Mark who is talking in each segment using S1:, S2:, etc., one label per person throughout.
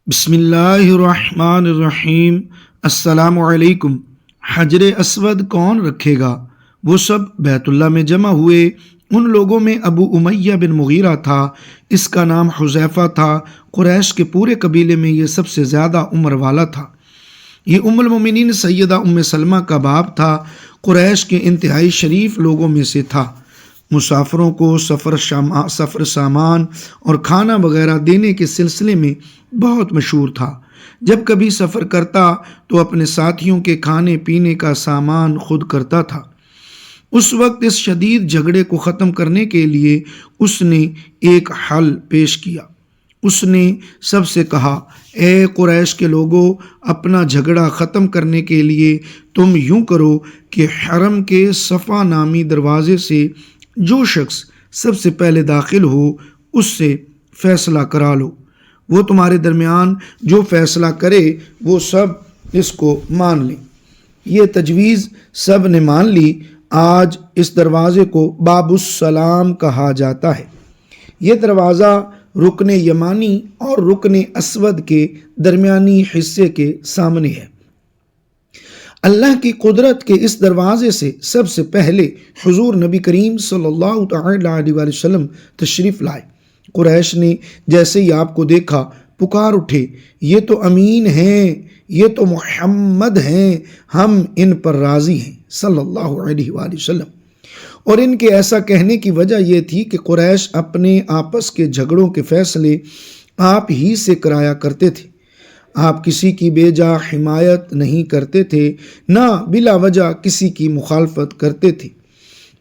S1: بسم اللہ الرحمن الرحیم۔ السلام علیکم۔ حجر اسود کون رکھے گا؟ وہ سب بیت اللہ میں جمع ہوئے۔ ان لوگوں میں ابو امیہ بن مغیرہ تھا، اس کا نام حذیفہ تھا۔ قریش کے پورے قبیلے میں یہ سب سے زیادہ عمر والا تھا۔ یہ ام المومنین سیدہ ام سلمہ کا باپ تھا۔ قریش کے انتہائی شریف لوگوں میں سے تھا۔ مسافروں کو سفر سامان اور کھانا وغیرہ دینے کے سلسلے میں بہت مشہور تھا۔ جب کبھی سفر کرتا تو اپنے ساتھیوں کے کھانے پینے کا سامان خود کرتا تھا۔ اس وقت اس شدید جھگڑے کو ختم کرنے کے لیے اس نے ایک حل پیش کیا۔ اس نے سب سے کہا، اے قریش کے لوگوں، اپنا جھگڑا ختم کرنے کے لیے تم یوں کرو کہ حرم کے صفا نامی دروازے سے جو شخص سب سے پہلے داخل ہو اس سے فیصلہ کرا لو۔ وہ تمہارے درمیان جو فیصلہ کرے وہ سب اس کو مان لیں۔ یہ تجویز سب نے مان لی۔ آج اس دروازے کو باب السلام کہا جاتا ہے۔ یہ دروازہ رکن یمانی اور رکن اسود کے درمیانی حصے کے سامنے ہے۔ اللہ کی قدرت کے اس دروازے سے سب سے پہلے حضور نبی کریم صلی اللہ تعالی علیہ وسلم تشریف لائے۔ قریش نے جیسے ہی آپ کو دیکھا پکار اٹھے، یہ تو امین ہیں، یہ تو محمد ہیں، ہم ان پر راضی ہیں صلی اللہ علیہ وآلہ وسلم۔ اور ان کے ایسا کہنے کی وجہ یہ تھی کہ قریش اپنے آپس کے جھگڑوں کے فیصلے آپ ہی سے کرایا کرتے تھے۔ آپ کسی کی بے جا حمایت نہیں کرتے تھے، نہ بلا وجہ کسی کی مخالفت کرتے تھے۔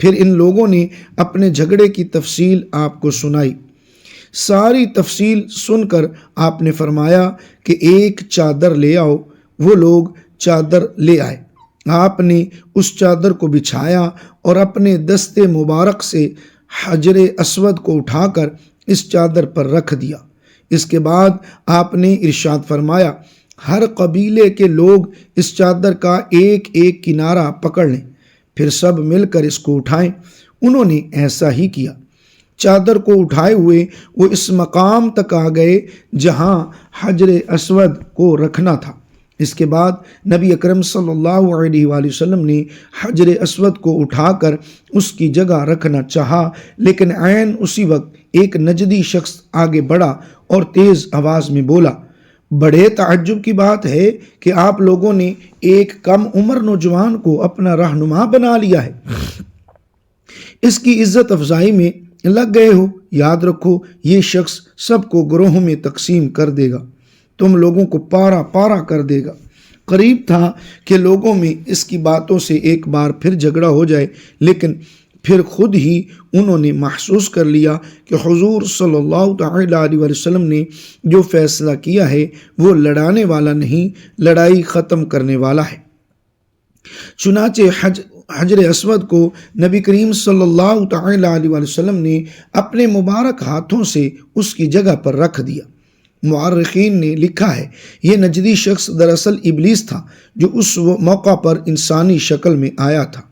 S1: پھر ان لوگوں نے اپنے جھگڑے کی تفصیل آپ کو سنائی۔ ساری تفصیل سن کر آپ نے فرمایا کہ ایک چادر لے آؤ۔ وہ لوگ چادر لے آئے۔ آپ نے اس چادر کو بچھایا اور اپنے دست مبارک سے حجر اسود کو اٹھا کر اس چادر پر رکھ دیا۔ اس کے بعد آپ نے ارشاد فرمایا، ہر قبیلے کے لوگ اس چادر کا ایک ایک کنارہ پکڑ لیں، پھر سب مل کر اس کو اٹھائیں۔ انہوں نے ایسا ہی کیا۔ چادر کو اٹھائے ہوئے وہ اس مقام تک آ گئے جہاں حجر اسود کو رکھنا تھا۔ اس کے بعد نبی اکرم صلی اللہ علیہ وآلہ وسلم نے حجر اسود کو اٹھا کر اس کی جگہ رکھنا چاہا، لیکن عین اسی وقت ایک نجدی شخص آگے بڑھا اور تیز آواز میں بولا، بڑے تعجب کی بات ہے کہ آپ لوگوں نے ایک کم عمر نوجوان کو اپنا رہنما بنا لیا ہے، اس کی عزت افزائی میں لگ گئے ہو۔ یاد رکھو، یہ شخص سب کو گروہوں میں تقسیم کر دے گا، تم لوگوں کو پارا پارا کر دے گا۔ قریب تھا کہ لوگوں میں اس کی باتوں سے ایک بار پھر جھگڑا ہو جائے، لیکن پھر خود ہی انہوں نے محسوس کر لیا کہ حضور صلی اللہ تعالی علیہ وسلم نے جو فیصلہ کیا ہے وہ لڑانے والا نہیں، لڑائی ختم کرنے والا ہے۔ چنانچہ حجر اسود کو نبی کریم صلی اللہ تعالی علیہ وسلم نے اپنے مبارک ہاتھوں سے اس کی جگہ پر رکھ دیا۔ مورخین نے لکھا ہے، یہ نجدی شخص دراصل ابلیس تھا جو اس موقع پر انسانی شکل میں آیا تھا۔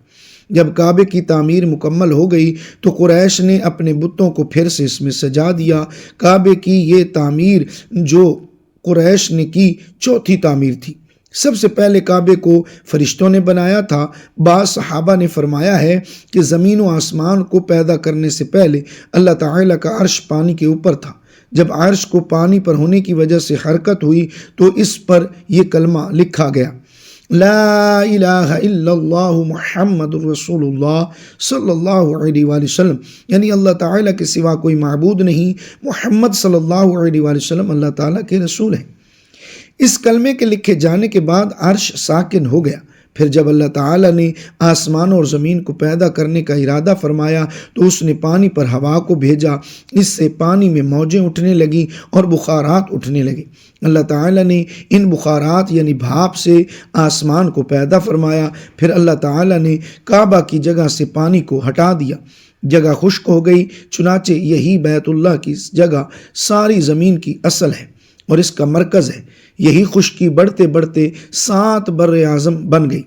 S1: جب کعبے کی تعمیر مکمل ہو گئی تو قریش نے اپنے بتوں کو پھر سے اس میں سجا دیا۔ کعبے کی یہ تعمیر جو قریش نے کی چوتھی تعمیر تھی۔ سب سے پہلے کعبے کو فرشتوں نے بنایا تھا۔ بعض صحابہ نے فرمایا ہے کہ زمین و آسمان کو پیدا کرنے سے پہلے اللہ تعالیٰ کا عرش پانی کے اوپر تھا۔ جب عرش کو پانی پر ہونے کی وجہ سے حرکت ہوئی تو اس پر یہ کلمہ لکھا گیا، لا الہ الا اللہ محمد رسول اللہ صلی اللہ علیہ وآلہ وسلم، یعنی اللہ تعالیٰ کے سوا کوئی معبود نہیں، محمد صلی اللہ علیہ وآلہ وسلم اللہ تعالیٰ کے رسول ہیں۔ اس کلمے کے لکھے جانے کے بعد عرش ساکن ہو گیا۔ پھر جب اللہ تعالیٰ نے آسمان اور زمین کو پیدا کرنے کا ارادہ فرمایا تو اس نے پانی پر ہوا کو بھیجا، اس سے پانی میں موجیں اٹھنے لگیں اور بخارات اٹھنے لگے۔ اللہ تعالیٰ نے ان بخارات یعنی بھاپ سے آسمان کو پیدا فرمایا۔ پھر اللہ تعالیٰ نے کعبہ کی جگہ سے پانی کو ہٹا دیا، جگہ خشک ہو گئی۔ چنانچہ یہی بیت اللہ کی جگہ ساری زمین کی اصل ہے اور اس کا مرکز ہے۔ یہی خشکی بڑھتے بڑھتے 7 بر اعظم بن گئی۔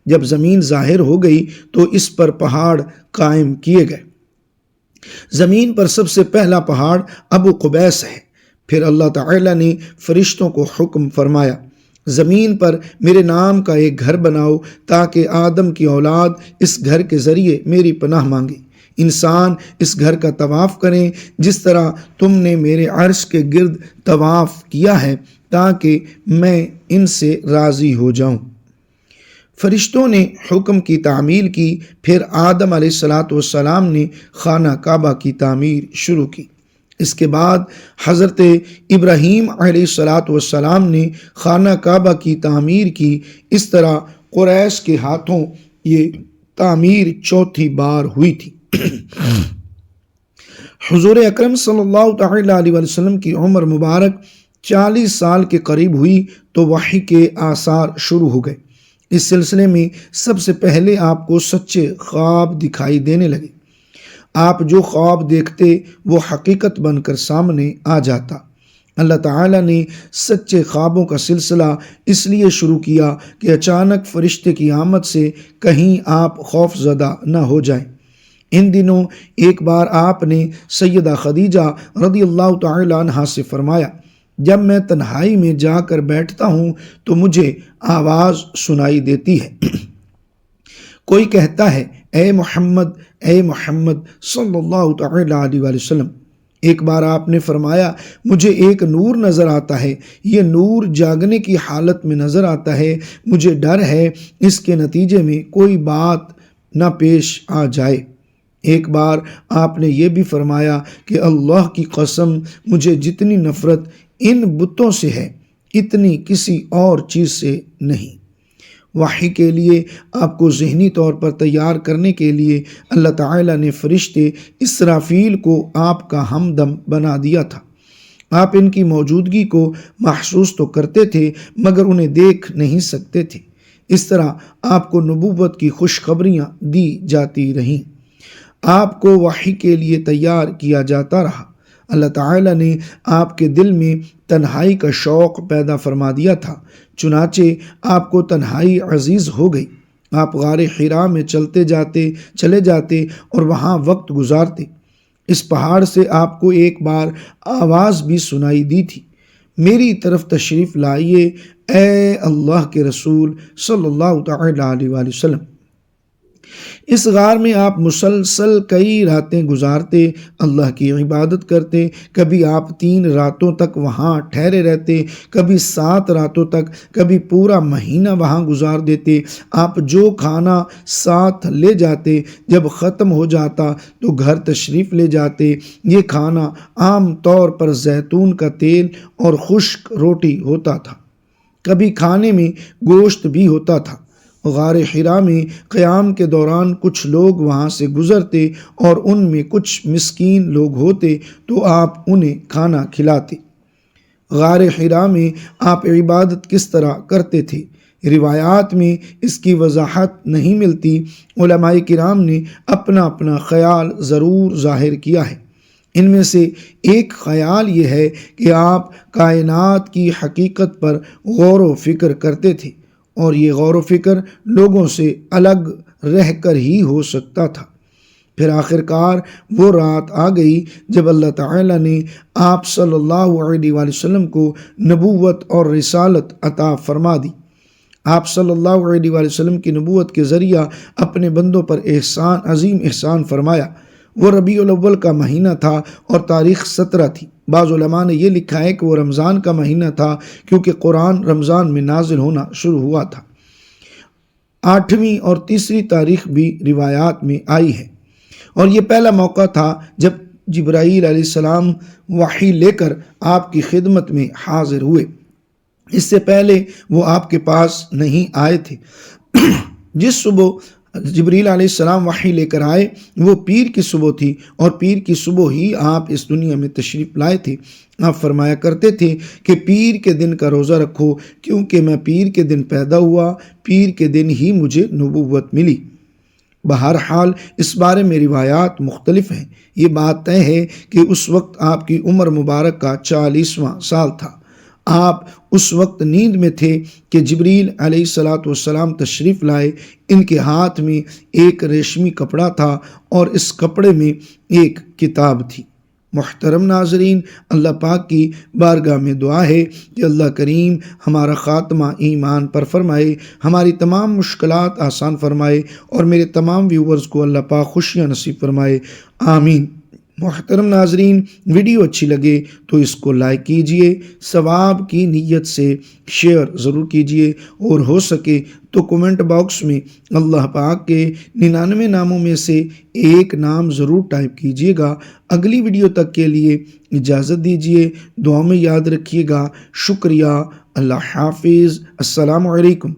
S1: جب زمین ظاہر ہو گئی تو اس پر پہاڑ قائم کیے گئے۔ زمین پر سب سے پہلا پہاڑ ابو قبیس ہے۔ پھر اللہ تعالیٰ نے فرشتوں کو حکم فرمایا، زمین پر میرے نام کا ایک گھر بناؤ تاکہ آدم کی اولاد اس گھر کے ذریعے میری پناہ مانگے۔ انسان اس گھر کا طواف کریں جس طرح تم نے میرے عرش کے گرد طواف کیا ہے تاکہ میں ان سے راضی ہو جاؤں۔ فرشتوں نے حکم کی تعمیل کی، پھر آدم علیہ السلام نے خانہ کعبہ کی تعمیر شروع کی۔ اس کے بعد حضرت ابراہیم علیہ السلام نے خانہ کعبہ کی تعمیر کی۔ اس طرح قریش کے ہاتھوں یہ تعمیر چوتھی بار ہوئی تھی۔ حضور اکرم صلی اللہ تعالی علیہ وسلم کی عمر مبارک 40 سال کے قریب ہوئی تو وحی کے آثار شروع ہو گئے۔ اس سلسلے میں سب سے پہلے آپ کو سچے خواب دکھائی دینے لگے۔ آپ جو خواب دیکھتے وہ حقیقت بن کر سامنے آ جاتا۔ اللہ تعالیٰ نے سچے خوابوں کا سلسلہ اس لیے شروع کیا کہ اچانک فرشتے کی آمد سے کہیں آپ خوف زدہ نہ ہو جائیں۔ ان دنوں ایک بار آپ نے سیدہ خدیجہ رضی اللہ تعالی عنہا سے فرمایا، جب میں تنہائی میں جا کر بیٹھتا ہوں تو مجھے آواز سنائی دیتی ہے، کوئی کہتا ہے اے محمد صلی اللہ تعالی علیہ وسلم۔ ایک بار آپ نے فرمایا، مجھے ایک نور نظر آتا ہے، یہ نور جاگنے کی حالت میں نظر آتا ہے، مجھے ڈر ہے اس کے نتیجے میں کوئی بات نہ پیش آ جائے۔ ایک بار آپ نے یہ بھی فرمایا کہ اللہ کی قسم مجھے جتنی نفرت ان بتوں سے ہے اتنی کسی اور چیز سے نہیں۔ وحی کے لیے آپ کو ذہنی طور پر تیار کرنے کے لیے اللہ تعالیٰ نے فرشتے اسرافیل کو آپ کا ہمدم بنا دیا تھا۔ آپ ان کی موجودگی کو محسوس تو کرتے تھے مگر انہیں دیکھ نہیں سکتے تھے۔ اس طرح آپ کو نبوت کی خوشخبریاں دی جاتی رہیں، آپ کو وحی کے لیے تیار کیا جاتا رہا۔ اللہ تعالیٰ نے آپ کے دل میں تنہائی کا شوق پیدا فرما دیا تھا، چنانچہ آپ کو تنہائی عزیز ہو گئی۔ آپ غار حرا میں چلے جاتے اور وہاں وقت گزارتے۔ اس پہاڑ سے آپ کو ایک بار آواز بھی سنائی دی تھی، میری طرف تشریف لائیے اے اللہ کے رسول صلی اللہ تعالی علیہ وآلہ وسلم۔ اس غار میں آپ مسلسل کئی راتیں گزارتے، اللہ کی عبادت کرتے۔ کبھی آپ 3 راتوں تک وہاں ٹھہرے رہتے، کبھی 7 راتوں تک، کبھی پورا مہینہ وہاں گزار دیتے۔ آپ جو کھانا ساتھ لے جاتے جب ختم ہو جاتا تو گھر تشریف لے جاتے۔ یہ کھانا عام طور پر زیتون کا تیل اور خشک روٹی ہوتا تھا، کبھی کھانے میں گوشت بھی ہوتا تھا۔ غار حرا میں قیام کے دوران کچھ لوگ وہاں سے گزرتے اور ان میں کچھ مسکین لوگ ہوتے تو آپ انہیں کھانا کھلاتے۔ غار حرا میں آپ عبادت کس طرح کرتے تھے، روایات میں اس کی وضاحت نہیں ملتی۔ علماء کرام نے اپنا اپنا خیال ضرور ظاہر کیا ہے۔ ان میں سے ایک خیال یہ ہے کہ آپ کائنات کی حقیقت پر غور و فکر کرتے تھے اور یہ غور و فکر لوگوں سے الگ رہ کر ہی ہو سکتا تھا۔ پھر آخرکار وہ رات آ گئی جب اللہ تعالیٰ نے آپ صلی اللہ علیہ وآلہ وسلم کو نبوت اور رسالت عطا فرما دی۔ آپ صلی اللہ علیہ وآلہ وسلم کی نبوت کے ذریعہ اپنے بندوں پر عظیم احسان فرمایا۔ وہ ربیع الاول کا مہینہ تھا اور تاریخ 17 تھی۔ بعض علماء نے یہ لکھا ہے کہ وہ رمضان کا مہینہ تھا کیونکہ قرآن رمضان میں نازل ہونا شروع ہوا تھا۔ 8ویں اور تیسری تاریخ بھی روایات میں آئی ہے، اور یہ پہلا موقع تھا جب جبرائیل علیہ السلام وحی لے کر آپ کی خدمت میں حاضر ہوئے۔ اس سے پہلے وہ آپ کے پاس نہیں آئے تھے۔ جس صبح جبریل علیہ السلام وحی لے کر آئے وہ پیر کی صبح تھی، اور پیر کی صبح ہی آپ اس دنیا میں تشریف لائے تھے۔ آپ فرمایا کرتے تھے کہ پیر کے دن کا روزہ رکھو کیونکہ میں پیر کے دن پیدا ہوا، پیر کے دن ہی مجھے نبوت ملی۔ بہرحال اس بارے میں روایات مختلف ہیں۔ یہ بات طے ہے کہ اس وقت آپ کی عمر مبارک کا 40واں سال تھا۔ آپ اس وقت نیند میں تھے کہ جبریل علیہ السلام تشریف لائے۔ ان کے ہاتھ میں ایک ریشمی کپڑا تھا اور اس کپڑے میں ایک کتاب تھی۔ محترم ناظرین، اللہ پاک کی بارگاہ میں دعا ہے کہ اللہ کریم ہمارا خاتمہ ایمان پر فرمائے، ہماری تمام مشکلات آسان فرمائے اور میرے تمام ویورز کو اللہ پاک خوشیاں نصیب فرمائے، آمین۔ محترم ناظرین، ویڈیو اچھی لگے تو اس کو لائک کیجئے، ثواب کی نیت سے شیئر ضرور کیجئے، اور ہو سکے تو کومنٹ باکس میں اللہ پاک کے 99 ناموں میں سے ایک نام ضرور ٹائپ کیجئے گا۔ اگلی ویڈیو تک کے لیے اجازت دیجئے، دعا میں یاد رکھیے گا۔ شکریہ، اللہ حافظ، السلام علیکم۔